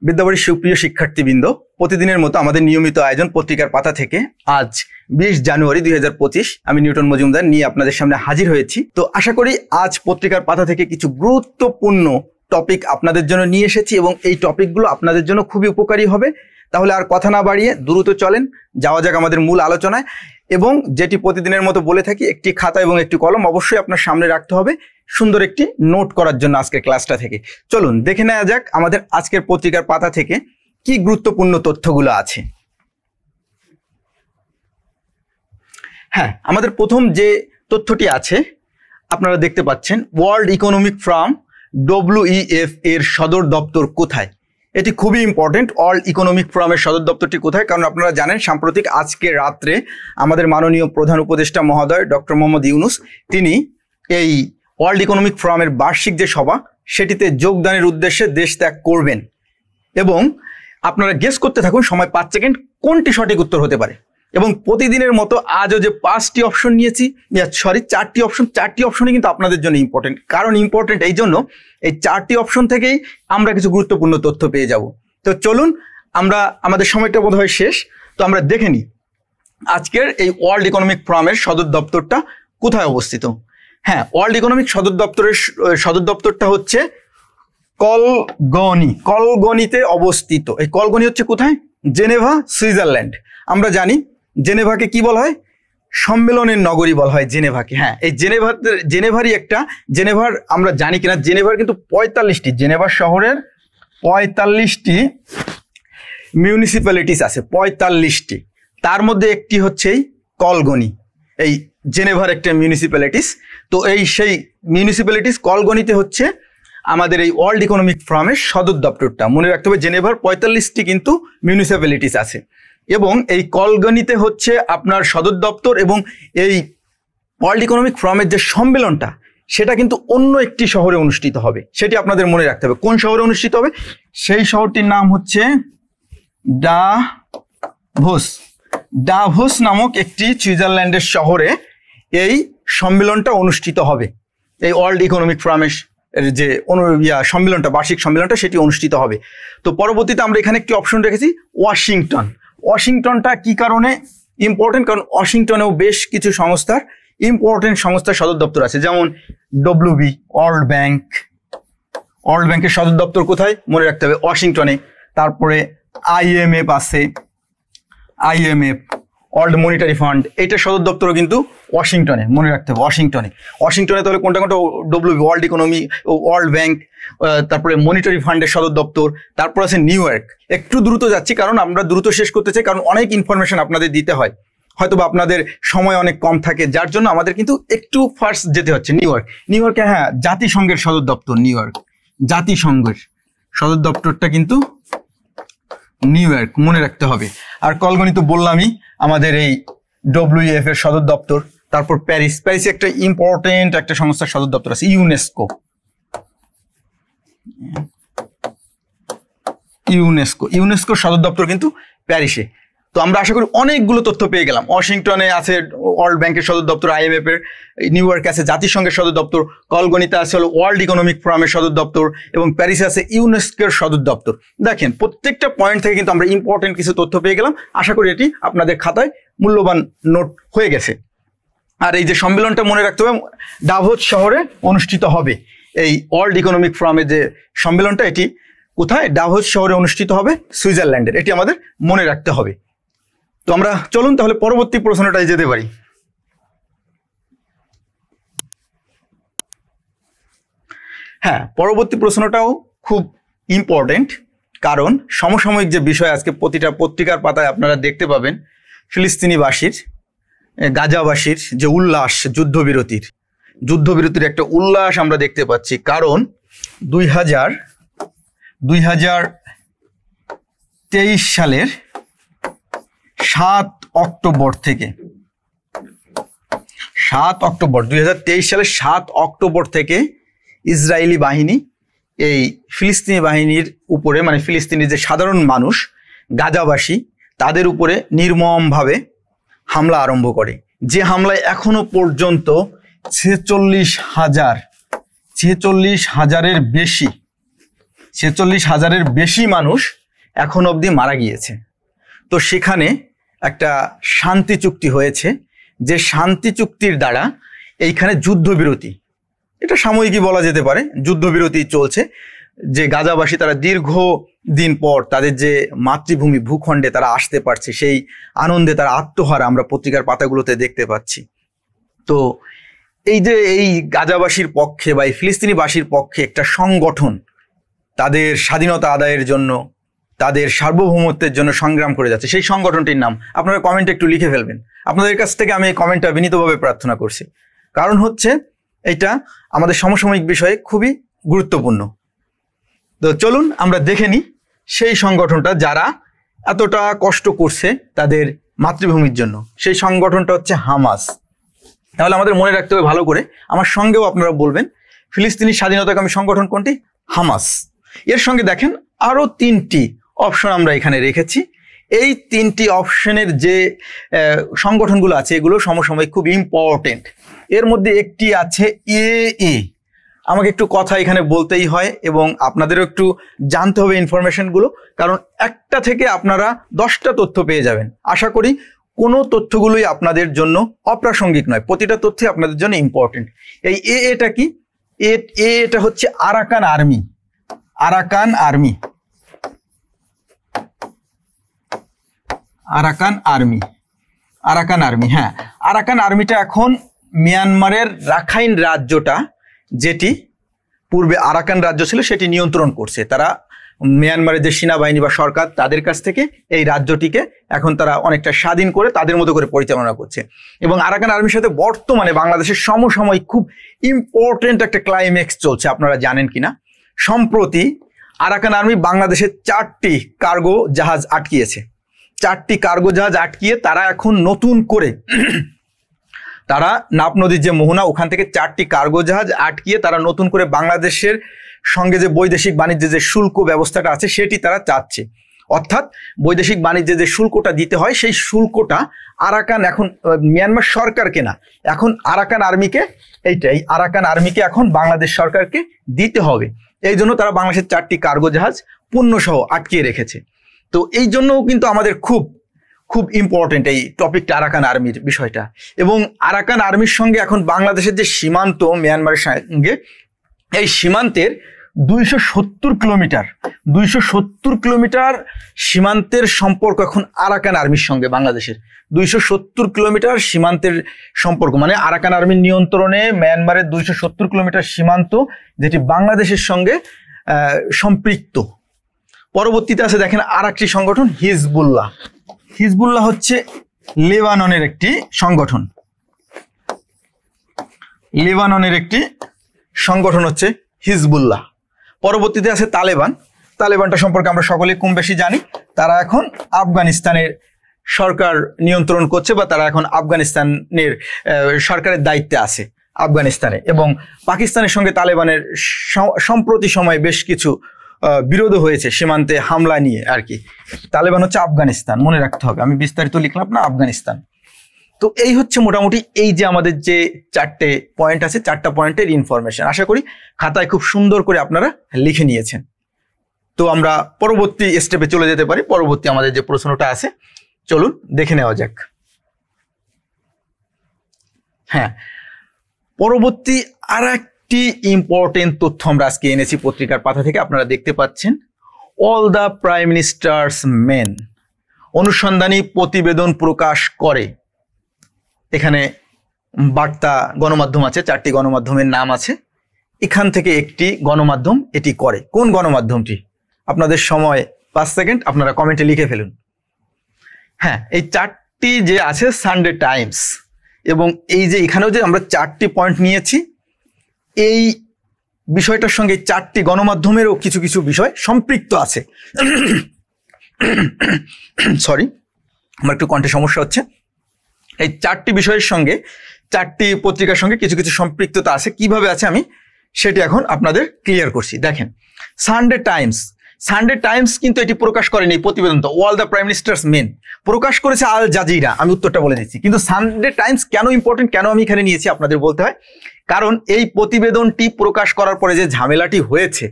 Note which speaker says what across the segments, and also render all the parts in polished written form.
Speaker 1: বিদ্যাবাড়ির সুপ্রিয় শিক্ষার্থীবৃন্দ, প্রতিদিনের মতো আমাদের নিয়মিত আয়োজন পত্রিকার পাতা থেকে আজ 20 জানুয়ারি 2025 আমি নিউটন মজুমদার নিয়ে আপনাদের সামনে হাজির হয়েছি। তো আশা করি আজ পত্রিকার পাতা থেকে কিছু গুরুত্বপূর্ণ টপিক আপনাদের জন্য নিয়ে এসেছি এবং এই টপিকগুলো আপনাদের জন্য খুবই উপকারী হবে। তাহলে আর কথা না বাড়িয়ে দ্রুত চলেন, যাওয়া যাক আমাদের মূল আলোচনায়। এবং যেটি প্রতিদিনের মতো বলে থাকি, একটি খাতা এবং একটি কলম অবশ্যই আপনার সামনে রাখতে হবে সুন্দর একটি নোট করার জন্য আজকের ক্লাসটা থেকে। চলুন দেখে নেওয়া যাক আমাদের আজকের পত্রিকার পাতা থেকে কি গুরুত্বপূর্ণ তথ্যগুলো আছে। হ্যাঁ, আমাদের প্রথম যে তথ্যটি আছে আপনারা দেখতে পাচ্ছেন, ওয়ার্ল্ড ইকোনমিক ফোরাম WEF এর সদর দপ্তর কোথায়? এটি খুবই ইম্পর্টেন্ট। ওয়ার্ল্ড ইকোনমিক ফোরামের সদর দপ্তরটি কোথায়? কারণ আপনারা জানেন সাম্প্রতিক আজকে রাত্রে আমাদের মাননীয় প্রধান উপদেষ্টা মহোদয় ডক্টর মোহাম্মদ ইউনুস তিনি এই ওয়ার্ল্ড ইকোনমিক ফোরামের বার্ষিক যে সভা সেটিতে যোগদানের উদ্দেশ্যে দেশ ত্যাগ করবেন। এবং আপনারা গেস করতে থাকুন সময় 5 সেকেন্ড কোনটি সঠিক উত্তর হতে পারে। এবং প্রতিদিনের মতো আজও যে 5টি অপশন নিয়েছি, 4টি অপশন, 4টি অপশনই কিন্তু আপনাদের জন্য ইম্পর্টেন্ট। কারণ ইম্পর্টেন্ট এই জন্য, এই 4টি অপশন থেকেই আমরা কিছু গুরুত্বপূর্ণ তথ্য পেয়ে যাব। তো চলুন, আমরা আমাদের সময়টা বোধহয় শেষ, তো আমরা দেখে নিই আজকের এই ওয়ার্ল্ড ইকোনমিক ফোরামের সদর দপ্তরটা কোথায় অবস্থিত। হ্যাঁ, ওয়ার্ল্ড ইকোনমিক সদর দপ্তরটা হচ্ছে কলগনিতে অবস্থিত। এই কলগনি হচ্ছে কোথায়? Geneva, Switzerland. আমরা জানি জেনেভাকে কি বলা হয়? সম্মেলনের নগরী বলা হয় জেনেভাকে। হ্যাঁ, এই জেনেভার আমরা জানি কিনা, জেনেভার কিন্তু 45টি, জেনেভা শহরের 45টি মিউনিসিপ্যালিটিস আছে, 45টি। তার মধ্যে একটি হচ্ছে এই কলগনি, এই জেনেভার একটা মিউনিসিপ্যালিটিস। তো সেই মিউনিসিপ্যালিটিস কলগনিতে হচ্ছে আমাদের এই ওয়ার্ল্ড ইকোনমিক ফোরামের সদর দপ্তরটা। মনে রাখতে হবে জেনেভার 45টি কিন্তু মিউনিসিপ্যালিটিস আছে এবং এই কলগনিতে হচ্ছে আপনার সদর দপ্তর। এবং এই ওয়ার্ল্ড ইকোনমিক ফোরামের যে সম্মেলনটা সেটা কিন্তু অন্য একটি শহরে অনুষ্ঠিত হবে, সেটি আপনাদের মনে রাখতে হবে। কোন শহরে অনুষ্ঠিত হবে? সেই শহরটির নাম হচ্ছে ডাভোস নামক একটি সুইজারল্যান্ডের শহরে এই সম্মেলনটা অনুষ্ঠিত হবে। এই ওয়ার্ল্ড ইকোনমিক ফোরামের যে সম্মেলনটা, বার্ষিক সম্মেলনটা, সেটি অনুষ্ঠিত হবে। তো পরবর্তীতে আমরা এখানে একটি অপশন রেখেছি ওয়াশিংটন। ওয়াশিংটনটা কি কারণে ইম্পর্টেন্ট? কারণ ওয়াশিংটনেও বেশ কিছু ইম্পর্টেন্ট সংস্থার সদর দপ্তর আছে, যেমন WB, ওয়ার্ল্ড ব্যাংকের সদর দপ্তর কোথায়? মনে রাখতে হবে ওয়াশিংটনে। তারপরে IMF আছে, ওয়ার্ল্ড মনিটারি ফান্ড, এইটার সদর দপ্তরও কিন্তু ওয়াশিংটনে। মনে রাখতে হবে ওয়াশিংটনে। তাহলে কোনটা WB, ওয়ার্ল্ড ব্যাংক, তারপরে মনিটারি ফান্ডের সদর দপ্তর। তারপর আছে নিউ ইয়র্ক। একটু দ্রুত যাচ্ছি কারণ আমরা দ্রুত শেষ করতে চাই, কারণ অনেক ইনফরমেশন আপনাদের দিতে হয়, হয়তোবা আপনাদের সময় অনেক কম থাকে, যার জন্য আমাদের কিন্তু একটু ফার্স্ট যেতে হচ্ছে। নিউ ইয়র্কে, হ্যাঁ, জাতিসংঘের সদর দপ্তর নিউ ইয়র্ক, জাতিসংঘের সদর দপ্তরটা কিন্তু নিউ ইয়র্ক, মনে রাখতে হবে। আর কলগনি তো বললামই, আমাদের এই WEF এর সদর দপ্তর। তারপর প্যারিসে একটা ইম্পর্টেন্ট একটা সংস্থার সদর দপ্তর আছে, ইউনেস্কোর সদর দপ্তর কিন্তু প্যারিসে। তো আমরা আশা করি অনেকগুলো তথ্য পেয়ে গেলাম। ওয়াশিংটনে আছে ওয়ার্ল্ড ব্যাংকের সদর দপ্তর, IMF এর, নিউ ইয়র্কে আছে জাতিসংঘের সদর দপ্তর, কলগনিতে আছে হলো ওয়ার্ল্ড ইকোনমিক ফোরামের সদর দপ্তর এবং প্যারিসে আছে ইউনেস্কোর সদর দপ্তর। দেখেন প্রত্যেকটা পয়েন্ট থেকে কিন্তু আমরা ইম্পর্টেন্ট কিছু তথ্য পেয়ে গেলাম। আশা করি এটি আপনাদের খাতায় মূল্যবান নোট হয়ে গেছে। আর এই যে সম্মেলনটা মনে রাখতে হবে ডাভোস শহরে অনুষ্ঠিত হবে। এই ওয়ার্ল্ড ইকোনমিক ফোরামের যে সম্মেলনটা, এটি কোথায়? ডাভোস শহরে অনুষ্ঠিত হবে, সুইজারল্যান্ডের। এটি আমাদের মনে রাখতে হবে। তো আমরা চলুন তাহলে পরবর্তী প্রশ্নটায় যেতে পারি। হ্যাঁ, পরবর্তী প্রশ্নটাও খুব ইম্পর্টেন্ট, কারণ সমসাময়িক যে বিষয় আজকে প্রতিটা পত্রিকার পাতায় আপনারা দেখতে পাবেন, ফিলিস্তিনিবাসীর, গাজাবাসীর যে উল্লাস, যুদ্ধবিরতির একটা উল্লাস আমরা দেখতে পাচ্ছি। কারণ 2023 সালের 7 অক্টোবর থেকে 7 অক্টোবর থেকে ইসরায়েলি বাহিনী এই ফিলিস্তিনি বাহিনীর উপরে, মানে ফিলিস্তিনির যে সাধারণ মানুষ গাজাবাসী, তাদের উপরে নির্মমভাবে হামলা আরম্ভ করে। যে হামলায় এখনো পর্যন্ত 46,000-এর বেশি 46,000-এর বেশি মানুষ এখন অবধি মারা গিয়েছে। তো সেখানে একটা শান্তি চুক্তি হয়েছে, যে শান্তি চুক্তির দ্বারা এইখানে যুদ্ধবিরতি, এটা সাময়িকই বলা যেতে পারে, যুদ্ধবিরতি চলছে, যে গাজাবাসী তারা দীর্ঘ দিন পর তাদের যে মাতৃভূমি ভূখণ্ডে তারা আসতে পারছে, সেই আনন্দে তারা আত্মহারা আমরা পত্রিকার পাতাগুলোতে দেখতে পাচ্ছি। তো এই যে এই গাজাবাসীর পক্ষে বা এই ফিলিস্তিনিবাসীর পক্ষে একটা সংগঠন তাদের স্বাধীনতা আদায়ের জন্য, তাদের সার্বভৌমত্বের জন্য সংগ্রাম করে যাচ্ছে, সেই সংগঠনটির নাম আপনারা কমেন্টে একটু লিখে ফেলবেন। আপনাদের কাছ থেকে আমি এই কমেন্টটা বিনীতভাবে প্রার্থনা করছি, কারণ হচ্ছে এটা আমাদের সমসাময়িক বিষয়ে খুবই গুরুত্বপূর্ণ। তো চলুন আমরা দেখে নিই সেই সংগঠনটা যারা এতটা কষ্ট করছে তাদের মাতৃভূমির জন্য। সেই সংগঠনটা হচ্ছে হামাস। তাহলে আমাদের মনে রাখতে হবে ভালো করে, আমার সঙ্গেও আপনারা বলবেন ফিলিস্তিনি স্বাধীনতাকামী সংগঠন কোনটি? হামাস। এর সঙ্গে দেখেন আরো 3টি অপশন আমরা এখানে রেখেছি। এই 3টি অপশনের যে সংগঠনগুলো আছে এগুলো সমসাময়িক খুব ইম্পর্টেন্ট। এর মধ্যে একটি আছে এএ। আমাকে একটু কথা এখানে বলতেই হয় এবং আপনাদেরও একটু জানতে হবে ইনফরমেশনগুলো, কারণ একটা থেকে আপনারা 10টা তথ্য পেয়ে যাবেন। আশা করি কোনো তথ্যগুলোই আপনাদের জন্য অপ্রাসঙ্গিক নয়, প্রতিটা তথ্যই আপনাদের জন্য ইম্পর্টেন্ট। এই এটা কি? এটা হচ্ছে Arakan army. Arakan army, Arakan army, Arakan army. হ্যাঁ, আরাকান আর্মিটা এখন মিয়ানমারের রাখাইন রাজ্যটা, যেটি পূর্বে আরাকান রাজ্য ছিল, সেটি নিয়ন্ত্রণ করছে। তারা মিয়ানমারের যে সেনাবাহিনী বা সরকার তাদের কাছ থেকে এই রাজ্যটিকে এখন তারা অনেকটা স্বাধীন করে তাদের মতো করে পরিচালনা করছে। এবং আরাকান আর্মির সাথে বর্তমানে বাংলাদেশের সমসাময়িক খুব ইম্পর্টেন্ট একটা ক্লাইম্যাক্স চলছে, আপনারা জানেন কিনা। সম্প্রতি আরাকান আর্মি বাংলাদেশের 4টি কার্গো জাহাজ আটকিয়েছে। 4টি কার্গো জাহাজ আটকিয়ে তারা এখন নতুন করে, তারা নাপ নদীর যে মোহনা ওখান থেকে 4টি কার্গো জাহাজ আটকিয়ে তারা নতুন করে বাংলাদেশের সঙ্গে যে বৈদেশিক বাণিজ্যের যে শুল্ক ব্যবস্থাটা আছে সেটি তারা চাচ্ছে। অর্থাৎ বৈদেশিক বাণিজ্যে যে শুল্কটা দিতে হয় সেই শুল্কটা আরাকান, এখন মিয়ানমার সরকারকে না, এখন আরাকান আর্মিকে, এই আরাকান আর্মিকে এখন বাংলাদেশ সরকারকে দিতে হবে। এই জন্য তারা বাংলাদেশের 4টি কার্গো জাহাজ পণ্যসহ আটকিয়ে রেখেছে। তো এই জন্যও কিন্তু আমাদের খুব খুব ইম্পর্টেন্ট এই টপিকটা, আরাকান আর্মির বিষয়টা। এবং আরাকান আর্মির সঙ্গে এখন বাংলাদেশের যে সীমান্ত মিয়ানমারের সঙ্গে, এই সীমান্তের 270 কিলোমিটার সীমান্তের সম্পর্ক এখন আরাকান আর্মির সঙ্গে বাংলাদেশের। 270 কিলোমিটার সীমান্তের সম্পর্ক, মানে আরাকান আর্মির নিয়ন্ত্রণে মিয়ানমারের 270 কিলোমিটার সীমান্ত, যেটি বাংলাদেশের সঙ্গে সম্পৃক্ত। পরবর্তীতে আছে দেখেন আর একটি সংগঠন, হিজবুল্লাহ। হিজবুল্লাহ হচ্ছে লেবাননের একটি সংগঠন। লেবাননের একটি সংগঠন হচ্ছে হিজবুল্লাহ। পরবর্তীতে আছে তালেবান। তালেবানটা সম্পর্কে আমরা সকলেই কম বেশি জানি। তারা এখন আফগানিস্তানের সরকার নিয়ন্ত্রণ করছে, বা তারা এখন আফগানিস্তানের সরকারের দায়িত্বে আছে আফগানিস্তানে। এবং পাকিস্তানের সঙ্গে তালেবানের সম্প্রতি সময়ে বেশ কিছু বিরোধ হয়েছে সীমান্তে হামলা নিয়ে আর কি। তালেবান হচ্ছে আফগানিস্তান, মনে রাখতে হবে, আমি বিস্তারিত লিখলাম না, আফগানিস্তান। তো এই হচ্ছে মোটামুটি এই যে আমাদের যে 4টে পয়েন্ট আছে, 4টা পয়েন্টের ইনফরমেশন। আশা করি খাতায় খুব সুন্দর করে আপনারা লিখে নিয়েছেন। তো আমরা পরবর্তী স্টেপে চলে যেতে পারি। পরবর্তী আমাদের যে প্রশ্নটা আছে চলুন দেখে নেওয়া যাক। হ্যাঁ, পরবর্তী আর একটি ইম্পর্টেন্ট তথ্য আমরা আজকে এনেছি পত্রিকার পাতা থেকে, আপনারা দেখতে পাচ্ছেন। All the prime minister's main অনুসন্ধানী প্রতিবেদন প্রকাশ করে। এখানে বার্তা গণমাধ্যম আছে, 4টি গণমাধ্যমের নাম আছে। এখান থেকে একটি গণমাধ্যম এটি করে। কোন গণমাধ্যমটি? আপনাদের সময় 5 সেকেন্ড, আপনারা কমেন্টে লিখে ফেলুন। হ্যাঁ, এই 4টি যে আছে সানডে টাইমস। এবং এই যে এখানেও যে আমরা 4টি পয়েন্ট নিয়েছি, এই বিষয়টার সঙ্গে 4টি গণমাধ্যমেরও কিছু কিছু বিষয় সম্পৃক্ত আছে। সরি, আমার একটু কণ্ঠে সমস্যা হচ্ছে। এই 4টি বিষয়ের সঙ্গে, 4টি পত্রিকার সঙ্গে কিছু কিছু সম্পৃক্ততা আছে। কিভাবে আছে আমি সেটি এখন আপনাদের ক্লিয়ার করছি। দেখেন, সানডে টাইমস কিন্তু এটি প্রকাশ করেনি প্রতিবেদনটা। All the prime minister's men প্রকাশ করেছে আল জাজিরা। আমি উত্তরটা বলে দিচ্ছি। কিন্তু সানডে টাইমস কেন ইম্পর্টেন্ট, কেন আমি এখানে নিয়েছি আপনাদের বলতে হয়। কারণ এই প্রতিবেদনটি প্রকাশ করার পরে যে ঝামেলাটি হয়েছে,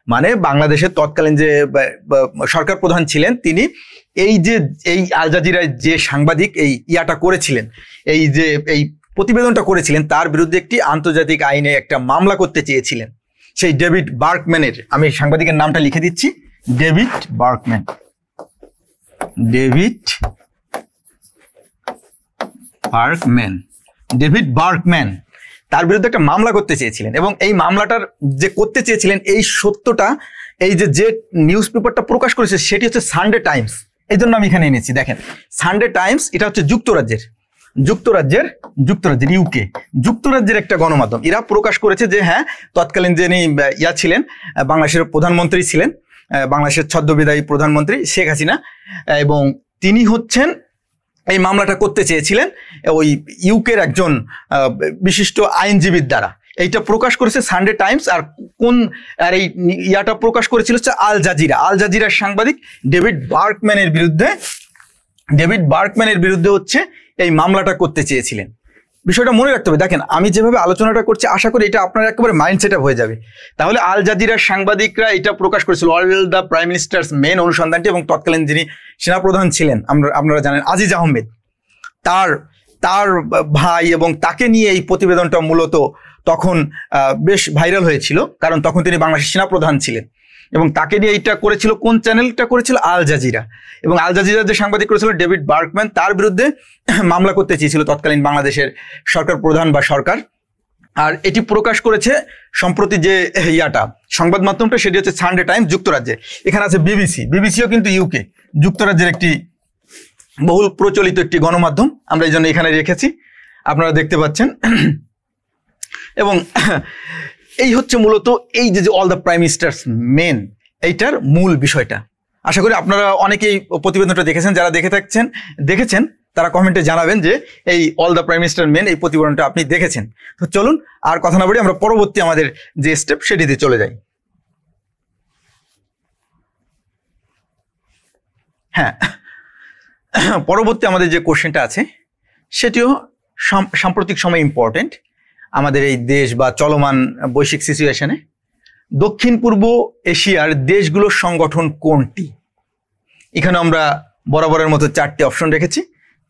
Speaker 1: মানে বাংলাদেশের তৎকালীন যে সরকার প্রধান ছিলেন তিনি এই আল জাজিরায় যে সাংবাদিক ইয়াটা করেছিলেন, এই প্রতিবেদনটা করেছিলেন, তার বিরুদ্ধে একটি আন্তর্জাতিক আইনে একটা মামলা করতে চেয়েছিলেন। সেই ডেভিড বার্কম্যানের, আমি সাংবাদিকের নামটা লিখে দিচ্ছি, ডেভিড বার্কম্যান তার বিরুদ্ধে একটা মামলা করতে চেয়েছিলেন। এবং এই মামলাটার যে করতে চেয়েছিলেন এই সত্যটা যে নিউজ পেপারটা প্রকাশ করেছে সেটি হচ্ছে সানডে টাইমস। এই জন্য আমি এখানে এনেছি, দেখেন সানডে টাইমস, এটা হচ্ছে যুক্তরাজ্যের যুক্তরাজ্যের একটা গণমাধ্যম। এরা প্রকাশ করেছে যে হ্যাঁ, তৎকালীন যিনি ছিলেন, বাংলাদেশের প্রধানমন্ত্রী ছিলেন, বাংলাদেশের ছদ্মবিদায়ী প্রধানমন্ত্রী শেখ হাসিনা, এবং তিনি হচ্ছেন এই মামলাটা করতে চেয়েছিলেন ওই ইউকের একজন বিশিষ্ট আইনজীবীর দ্বারা। এইটা প্রকাশ করেছে সানডে টাইমস। আর এই ইয়াটা প্রকাশ করেছিল হচ্ছে আল জাজিরার সাংবাদিক ডেভিড বার্কম্যানের বিরুদ্ধে হচ্ছে এই মামলাটা করতে চেয়েছিলেন। বিষয়টা মনে রাখতে হবে। দেখেন, আমি যেভাবে আলোচনাটা করছি আশা করি এটা আপনার একেবারে মাইন্ড সেট আপ হয়ে যাবে। তাহলে আল জাজিরার সাংবাদিকরা এটা প্রকাশ করেছিল, all the prime minister's main অনুসন্ধানটি, এবং তৎকালীন যিনি সেনাপ্রধান ছিলেন আপনারা জানেন আজিজ আহমেদ, তার ভাই, এবং তাকে নিয়ে এই প্রতিবেদনটা মূলত তখন বেশ ভাইরাল হয়েছিল, কারণ তখন তিনি বাংলাদেশের সেনাপ্রধান ছিলেন। এবং তাকে নিয়ে এইটা করেছিল, কোন চ্যানেলটা করেছিল? Al Jazeera. এবং আল জাজিরার যে সাংবাদিক করেছিল ডেভিড বার্কম্যান, তার বিরুদ্ধে মামলা করতে চেয়েছিল তৎকালীন বাংলাদেশের সরকার প্রধান বা সরকার। আর এটি প্রকাশ করেছে সম্প্রতি যে সংবাদ মাধ্যমটা, সেটি হচ্ছে সানডে টাইমস যুক্তরাজ্যে। এখানে আছে বিবিসিও কিন্তু ইউকে, যুক্তরাজ্যের একটি বহুল প্রচলিত একটি গণমাধ্যম। আমরা এই জন্য এখানে রেখেছি, আপনারা দেখতে পাচ্ছেন। এবং এই হচ্ছে মূলত এই যে all the prime minister's main, এইটার মূল বিষয়টা। আশা করি আপনারা অনেকেই প্রতিবেদনটা দেখেছেন, যারা দেখেছেন তারা কমেন্টে জানাবেন যে এই all the prime minister men এই প্রতিবেদনটা আপনি দেখেছেন। তো চলুন আর কথা না বলি, আমরা পরবর্তী আমাদের যে স্টেপ সেটিতে চলে যাই। হ্যাঁ, পরবর্তী আমাদের যে কোশ্চেনটা আছে সেটিও সাম্প্রতিক সময় ইম্পর্টেন্ট আমাদের এই দেশ বা চলমান বৈশ্বিক সিচুয়েশনে। দক্ষিণ পূর্ব এশিয়ার দেশগুলোর সংগঠন কোনটি? এখানে আমরা বরাবরের মতো 4টি অপশন রেখেছি।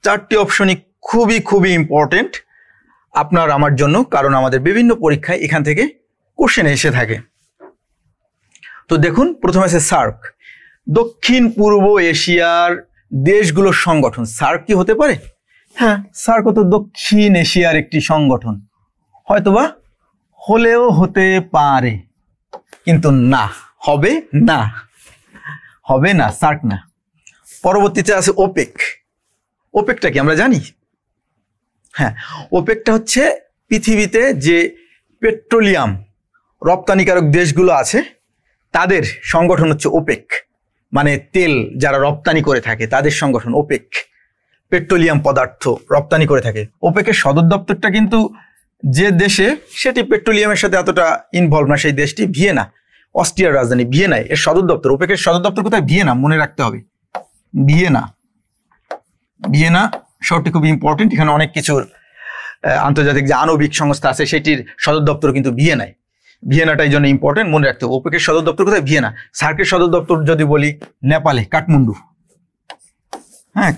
Speaker 1: 4টি অপশনই খুবই ইম্পর্টেন্ট আপনার আমার জন্য, কারণ আমাদের বিভিন্ন পরীক্ষায় এখান থেকে কোশ্চেন এসে থাকে। তো দেখুন, প্রথমে আছে সার্ক, দক্ষিণ পূর্ব এশিয়ার দেশগুলোর সংগঠন। সার্ক কি হতে পারে? হ্যাঁ, সার্ক তো দক্ষিণ এশিয়ার একটি সংগঠন, হয়তোবা হলেও হতে পারে, কিন্তু না, হবে না, সার্ক না। পরবর্তীতে আছে ওপেকটা কি আমরা জানি? হ্যাঁ, ওপেকটা হচ্ছে পৃথিবীতে যে পেট্রোলিয়াম রপ্তানিকারক দেশগুলো আছে তাদের সংগঠন হচ্ছে ওপেক, মানে তেল যারা রপ্তানি করে থাকে তাদের সংগঠন ওপেক, পেট্রোলিয়াম পদার্থ রপ্তানি করে থাকে। ওপেকের সদর দপ্তরটা কিন্তু যে দেশে, সেটি পেট্রোলিয়ামের সাথে এতটা ইনভলভ না, সেই দেশটি ভিয়েনা, অস্ট্রিয়ার রাজধানী ভিয়েনায় এর সদর দপ্তর। ওপেকের সদর দপ্তর কোথায়? ভিয়েনা, মনে রাখতে হবে, ভিয়েনা শহরটি খুব ইম্পর্টেন্ট। এখানে অনেক কিছু আন্তর্জাতিক যে আণবিক সংস্থা আছে সেটির সদর দপ্তর কিন্তু ভিয়েনাটা এই জন্য ইম্পর্টেন্ট, মনে রাখতে হবে। ওপেকের সদর দপ্তর কোথায়? ভিয়েনা। সার্কের সদর দপ্তর যদি বলি নেপালে, কাঠমান্ডু। হ্যাঁ,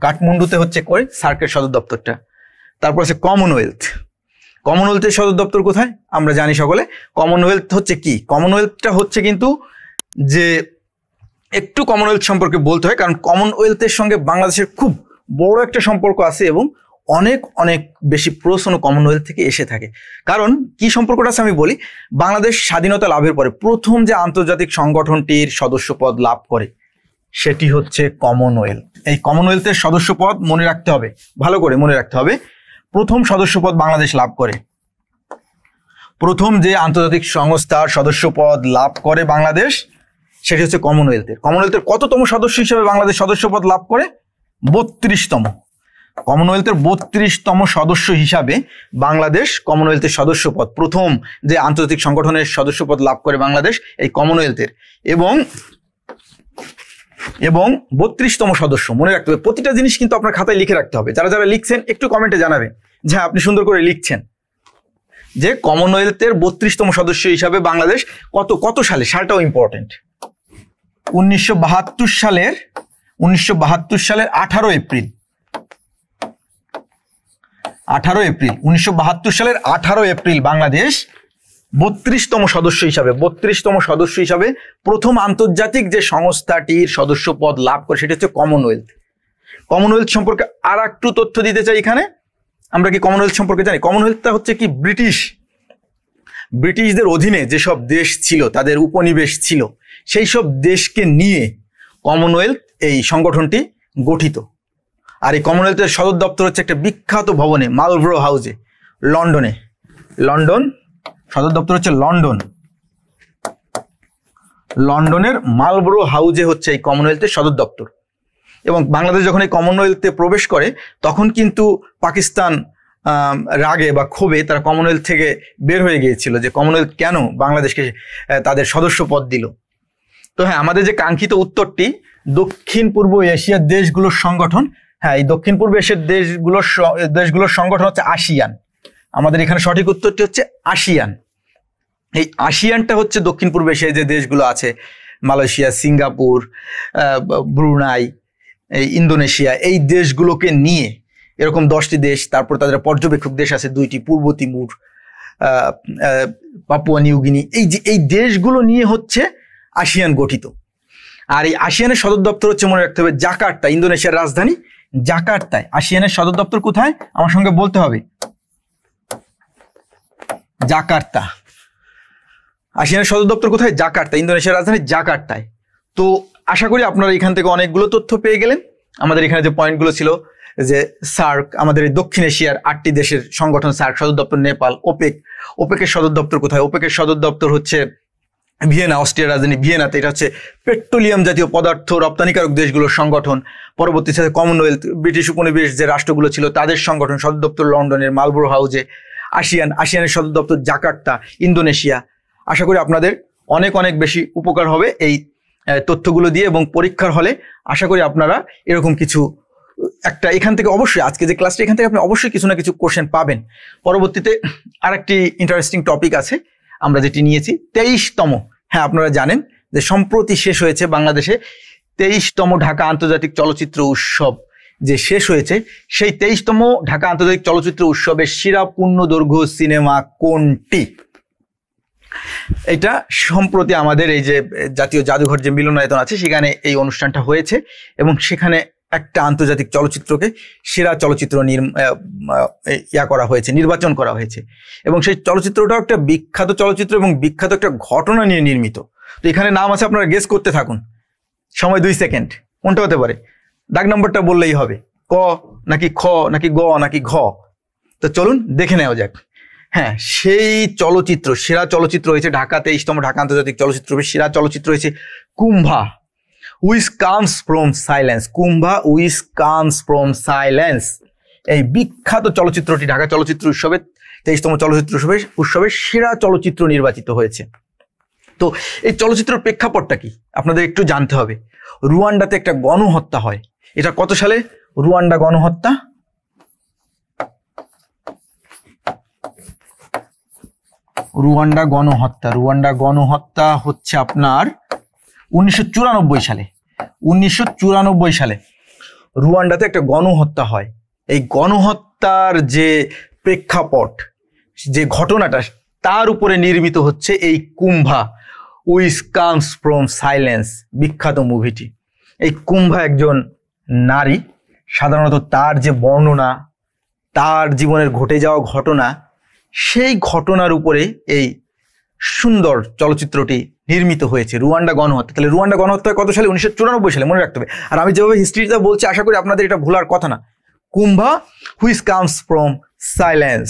Speaker 1: কাঠমান্ডুতে হচ্ছে করে সার্কের সদর দপ্তরটা। তারপর আছে কমনওয়েলথের সদর দপ্তর কোথায়? আমরা জানি সকলে। কমনওয়েলথ হচ্ছে কি? কমনওয়েলথটা হচ্ছে কিন্তু যে একটু কমনওয়েলথ সম্পর্কে বলতে হয়, কারণ কমনওয়েলথের সঙ্গে বাংলাদেশের খুব বড় একটা সম্পর্ক আছে এবং অনেক বেশি প্রশ্ন কমনওয়েলথ থেকে এসে থাকে। কারণ কি সম্পর্কটা আছে আমি বলি। বাংলাদেশ স্বাধীনতা লাভের পরে প্রথম যে আন্তর্জাতিক সংগঠনটির সদস্যপদ লাভ করে সেটি হচ্ছে কমনওয়েলথ। এই কমনওয়েলথের সদস্যপদ মনে রাখতে হবে, ভালো করে মনে রাখতে হবে। প্রথম সদস্যপদ বাংলাদেশ লাভ করে, প্রথম যে আন্তর্জাতিক সংস্থার সদস্যপদ লাভ করে বাংলাদেশ, সেটি হচ্ছে কমনওয়েলথের। কমনওয়েলথের কততম সদস্য হিসেবে বাংলাদেশ সদস্যপদ লাভ করে? 32তম। কমনওয়েলথের 32তম সদস্য হিসাবে বাংলাদেশ কমনওয়েলথের সদস্যপদ, প্রথম যে আন্তর্জাতিক সংগঠনের সদস্যপদ লাভ করে বাংলাদেশ এই কমনওয়েলথের, এবং 32তম সদস্য। মনে রাখতে হবে, প্রতিটা জিনিস কিন্তু আপনার খাতায় লিখে রাখতে হবে। যারা লিখছেন একটু কমেন্টে জানাবেন যে আপনি সুন্দর করে লিখছেন। যে কমনওয়েলথের 32তম সদস্য হিসাবে বাংলাদেশ কত সালে, সালটাও ইম্পর্টেন্ট, 1972 সালের 18 এপ্রিল 1972 সালের 18 এপ্রিল বাংলাদেশ 32তম সদস্য হিসাবে প্রথম আন্তর্জাতিক যে সংস্থাটির সদস্য পদ লাভ করে সেটা হচ্ছে কমনওয়েলথ। কমনওয়েলথ সম্পর্কে আর একটু তথ্য দিতে চাই এখানে। আমরা কি কমনওয়েলথ সম্পর্কে জানি? কমনওয়েলথটা হচ্ছে কি ব্রিটিশদের অধীনে যেসব দেশ ছিল, তাদের উপনিবেশ ছিল, সেই সব দেশকে নিয়ে কমনওয়েলথ এই সংগঠনটি গঠিত। আর এই কমনওয়েলথের সদর দপ্তর হচ্ছে একটা বিখ্যাত ভবনে, মালব্রো হাউসে, লন্ডন সদর দপ্তর হচ্ছে লন্ডনের মালব্রো হাউসে হচ্ছে এই কমনওয়েলথের সদর দপ্তর। এবং বাংলাদেশ যখন এই কমনওয়েলথে প্রবেশ করে তখন কিন্তু পাকিস্তান রাগে বা ক্ষোভে তারা কমনওয়েলথ থেকে বের হয়ে গিয়েছিল, যে কমনওয়েলথ কেন বাংলাদেশকে তাদের সদস্য পদ দিল। তো হ্যাঁ, আমাদের যে কাঙ্ক্ষিত উত্তরটি দক্ষিণ পূর্ব এশিয়ার দেশগুলোর সংগঠন, হ্যাঁ এই দক্ষিণ পূর্ব এশিয়ার দেশগুলোর সংগঠন হচ্ছে আসিয়ান। আমাদের এখানে সঠিক উত্তরটি হচ্ছে আসিয়ান। এই আসিয়ানটা হচ্ছে দক্ষিণ পূর্ব এশিয়ায় যে দেশগুলো আছে, মালয়েশিয়া, সিঙ্গাপুর, ব্রুনাই, এই ইন্দোনেশিয়া, এই দেশগুলোকে নিয়ে এরকম 10টি দেশ, তারপর তাদের পর্যবেক্ষক দেশ আছে 2টি, পূর্ব তিমুর, পাপুয়া নিউগিনি, এই দেশগুলো নিয়ে হচ্ছে আসিয়ান গঠিত। আর এই আসিয়ানের সদর দপ্তর হচ্ছে, মনে রাখতে হবে, জাকার্তা, ইন্দোনেশিয়ার রাজধানী জাকার্তায়। আসিয়ানের সদর দপ্তর কোথায়? আমার সঙ্গে বলতে হবে, জাকার্তা। আসিয়ানের সদর দপ্তর কোথায়? জাকার্তা, ইন্দোনেশিয়ার রাজধানী জাকার্তায়। তো আশা করি আপনারা এখান থেকে অনেকগুলো তথ্য পেয়ে গেলেন। আমাদের এখানে যে পয়েন্টগুলো ছিল, যে সার্ক, আমাদের এই দক্ষিণ এশিয়ার 8টি দেশের সংগঠন, সার্ক সদর দপ্তর নেপাল। ওপেকের সদর দপ্তর কোথায়? ওপেকের সদর দপ্তর হচ্ছে ভিয়েনা, অস্ট্রিয়ার রাজধানী ভিয়েনাতে। এটা হচ্ছে পেট্রোলিয়াম জাতীয় পদার্থ রপ্তানিকারক দেশগুলোর সংগঠন। পরবর্তী সাথে কমনওয়েলথ, ব্রিটিশ উপনিবেশ যে রাষ্ট্রগুলো ছিল তাদের সংগঠন, সদর দপ্তর লন্ডনের মালব্রো হাউসে। আসিয়ানের সদর দপ্তর জাকার্তা, ইন্দোনেশিয়া। আশা করি আপনাদের অনেক বেশি উপকার হবে এই তথ্যগুলো দিয়ে, এবং পরীক্ষার হলে আশা করি আপনারা এরকম কিছু একটা এখান থেকে অবশ্যই, আজকে যে ক্লাসটা, এখান থেকে আপনি অবশ্যই কিছু না কিছু কোশ্চেন পাবেন। পরবর্তীতে আরেকটি ইন্টারেস্টিং টপিক আছে আমরা যেটি নিয়েছি, 23তম। হ্যাঁ, আপনারা জানেন যে সম্প্রতি শেষ হয়েছে বাংলাদেশে 23তম ঢাকা আন্তর্জাতিক চলচ্চিত্র উৎসব যে শেষ হয়েছে, সেই 23তম ঢাকা আন্তর্জাতিক চলচ্চিত্র উৎসবের সেরা পূর্ণদৈর্ঘ্য সিনেমা কোনটি? এটা সম্প্রতি আমাদের এই যে জাতীয় জাদুঘর যে মিলনায়তন আছে সেখানে এই অনুষ্ঠানটা হয়েছে, এবং সেখানে একটা আন্তর্জাতিক চলচ্চিত্রকে সেরা চলচ্চিত্র নির্বাচন করা হয়েছে। এবং সেই চলচ্চিত্রটাও একটা বিখ্যাত চলচ্চিত্র এবং বিখ্যাত একটা ঘটনা নিয়ে নির্মিত। তো এখানে নাম আছে, আপনারা গেস করতে থাকুন, সময় 2 সেকেন্ড। কোনটা হতে পারে? দাগ নম্বরটা বললেই হবে, ক নাকি খ নাকি গ নাকি ঘ। তো চলুন দেখে নেওয়া যাক। হ্যাঁ, সেই চলচ্চিত্র, সেরা চলচ্চিত্র হয়েছে ঢাকা 23তম ঢাকা আন্তর্জাতিক চলচ্চিত্র, সেরা চলচ্চিত্র হয়েছে Kumbha which comes from silence. Kumbha which comes from silence, এই বিখ্যাত চলচ্চিত্রটি ঢাকা চলচ্চিত্র উৎসবে 23তম চলচ্চিত্র উৎসবের সেরা চলচ্চিত্র নির্বাচিত হয়েছে। তো এই চলচ্চিত্রের প্রেক্ষাপটটা কি আপনাদের একটু জানতে হবে। রুয়ান্ডাতে একটা গণহত্যা হয়। এটা কত সালে? রুয়ান্ডা গণহত্যা রুয়ান্ডা গণহত্যা হচ্ছে আপনার 1994 সালে। 1994 সালে রুয়ান্ডাতে একটা গণহত্যা হয়। এই গণহত্যার যে প্রেক্ষাপট, যে ঘটনাটা, তার উপরে নির্মিত হচ্ছে এই Kumbha which comes from silence বিখ্যাত মুভিটি। এই কুম্ভা একজন নারী, সাধারণত তার যে বর্ণনা, তার জীবনের ঘটে যাওয়া ঘটনা, সেই ঘটনার উপরে এই সুন্দর চলচ্চিত্রটি নির্মিত হয়েছে। রুয়ান্ডা গণহত্যা, তাহলে রুয়ান্ডা গণহত্যা কত সালে? 1994 সালে, মনে রাখতে হবে। আর আমি যেভাবে হিস্ট্রিটা বলছি, আশা করি আপনাদের এটা ভোলার কথা না। Kumbha which comes from silence,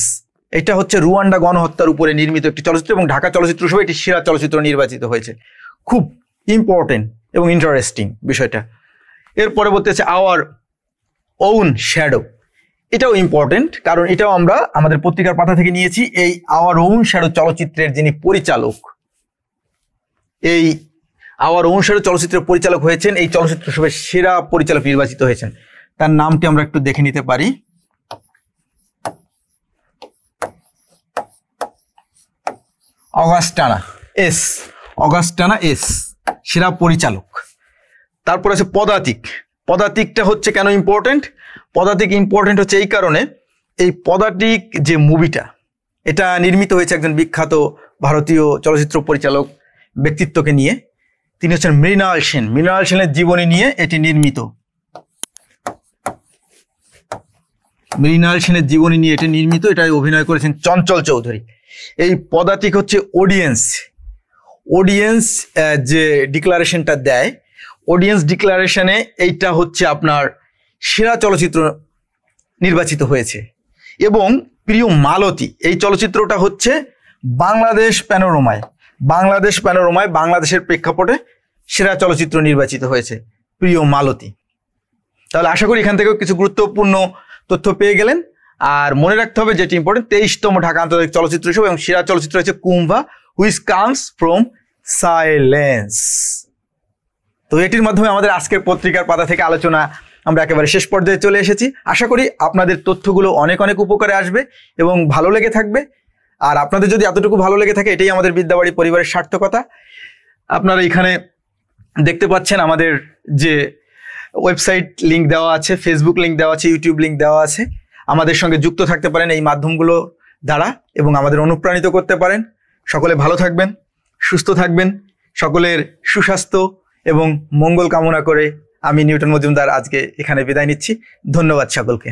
Speaker 1: এটা হচ্ছে রুয়ান্ডা গণহত্যার উপরে নির্মিত একটি চলচ্চিত্র, এবং ঢাকা চলচ্চিত্র উৎসবে এটি সেরা চলচ্চিত্র নির্বাচিত হয়েছে। খুব ইম্পর্টেন্ট এবং ইন্টারেস্টিং বিষয়টা। এর পরবর্তী আছে আওয়ার ওন শ্যাডো। এটাও ইম্পর্টেন্ট, কারণ এটাও আমরা আমাদের পত্রিকার পাতা থেকে নিয়েছি। এই আওয়ার ওন শ্যাডো চলচ্চিত্রের যিনি পরিচালক, এই আওয়ার ওন শ্যাডো চলচ্চিত্রের পরিচালক হয়েছেন, এই চলচ্চিত্র উৎসবের সেরা পরিচালক নির্বাচিত হয়েছেন। তার নামটি আমরা একটু দেখে নিতে পারি। অগাস্টানা এস, অগাস্টানা এস সেরা পরিচালক। তারপর আছে পদাতিক। পদাতিকটা হচ্ছে কেন ইম্পর্টেন্ট? পদাতিক ইম্পর্টেন্ট হচ্ছে এই কারণে, এই পদাতিক যে মুভিটা, এটা নির্মিত হয়েছে একজন বিখ্যাত ভারতীয় চলচ্চিত্র পরিচালক ব্যক্তিত্বকে নিয়ে। তিনি হচ্ছেন মৃণাল সেন। মৃণাল সেনের জীবনী নিয়ে এটি নির্মিত। মৃণাল সেনের জীবনী নিয়ে এটি নির্মিত। এটাই অভিনয় করেছেন চঞ্চল চৌধুরী। এই পদাতিক হচ্ছে অডিয়েন্স যে ডিক্লারেশনটা দেয়, অডিয়েন্স ডিক্লারেশনে এইটা হচ্ছে আপনার সেরা চলচ্চিত্র নির্বাচিত হয়েছে। এবং প্রিয় মালতী, এই চলচ্চিত্রটা হচ্ছে বাংলাদেশ প্যানোরামায় বাংলাদেশের প্রেক্ষাপটে সেরা চলচ্চিত্র নির্বাচিত হয়েছে প্রিয় মালতী। তাহলে আশা করি এখান থেকেও কিছু গুরুত্বপূর্ণ তথ্য পেয়ে গেলেন। আর মনে রাখতে হবে যেটি ইম্পর্টেন্ট, 23তম ঢাকা আন্তর্জাতিক চলচ্চিত্র উৎসব এবং সেরা চলচ্চিত্র হচ্ছে Kumbha which comes from silence. তো এটির মাধ্যমে আমাদের আজকের পত্রিকার পাতা থেকে আলোচনা আমরা একেবারে শেষ পর্যায়ে চলে এসেছি। আশা করি আপনাদের তথ্যগুলো অনেক অনেক উপকারে আসবে এবং ভালো লেগে থাকবে। আর আপনাদের যদি এতটুকু ভালো লেগে থাকে, এটাই আমাদের বিদ্যাবাড়ি পরিবারের সার্থকতা। আপনারা এখানে দেখতে পাচ্ছেন আমাদের যে ওয়েবসাইট লিঙ্ক দেওয়া আছে, ফেসবুক লিঙ্ক দেওয়া আছে, ইউটিউব লিঙ্ক দেওয়া আছে। আমাদের সঙ্গে যুক্ত থাকতে পারেন এই মাধ্যমগুলো দ্বারা এবং আমাদের অনুপ্রাণিত করতে পারেন। সকলে ভালো থাকবেন, সুস্থ থাকবেন। সকলের সুস্বাস্থ্য এবং মঙ্গল কামনা করে আমি নিউটন মজুমদার আজকে এখানে বিদায় নিচ্ছি। ধন্যবাদ সকলকে।